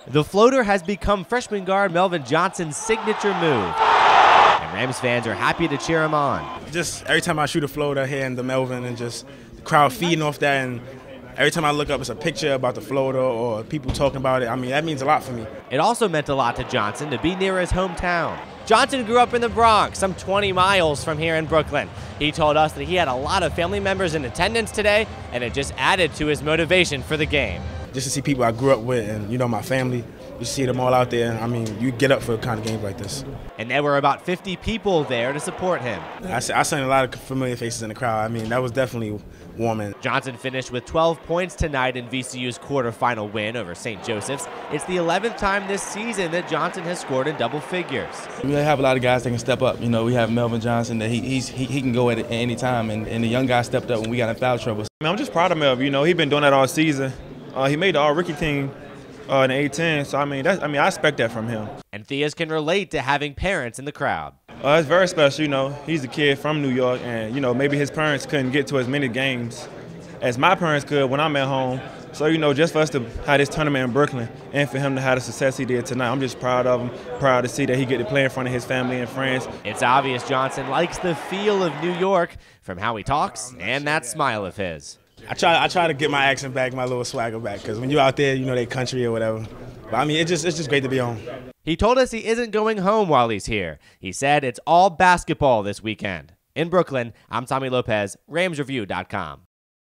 The floater has become freshman guard Melvin Johnson's signature move, and Rams fans are happy to cheer him on. Just every time I shoot a floater here in the Melvin and just the crowd feeding off that, and every time I look up it's a picture about the floater or people talking about it. I mean, that means a lot for me. It also meant a lot to Johnson to be near his hometown. Johnson grew up in the Bronx, some 20 miles from here in Brooklyn. He told us that he had a lot of family members in attendance today, and it just added to his motivation for the game. Just to see people I grew up with and, you know, my family, you see them all out there. I mean, you get up for kind of games like this. And there were about 50 people there to support him. I seen a lot of familiar faces in the crowd. I mean, that was definitely warming. Johnson finished with 12 points tonight in VCU's quarterfinal win over St. Joseph's. It's the 11th time this season that Johnson has scored in double figures. We have a lot of guys that can step up. You know, we have Melvin Johnson that he can go at any time, and the young guy stepped up when we got in foul trouble. I'm just proud of Melvin. You know, he's been doing that all season. He made the all-rookie team in the A-10, so I expect that from him. And Theas can relate to having parents in the crowd. It's very special, you know. He's a kid from New York, and, you know, maybe his parents couldn't get to as many games as my parents could when I'm at home. So, you know, just for us to have this tournament in Brooklyn and for him to have the success he did tonight, I'm just proud of him, proud to see that he get to play in front of his family and friends. It's obvious Johnson likes the feel of New York from how he talks and that smile of his. I try to get my accent back, my little swagger back, because when you're out there, you know, they country or whatever. But I mean, it's just great to be home. He told us he isn't going home while he's here. He said it's all basketball this weekend. In Brooklyn, I'm Tommy Lopez, RamsReview.com.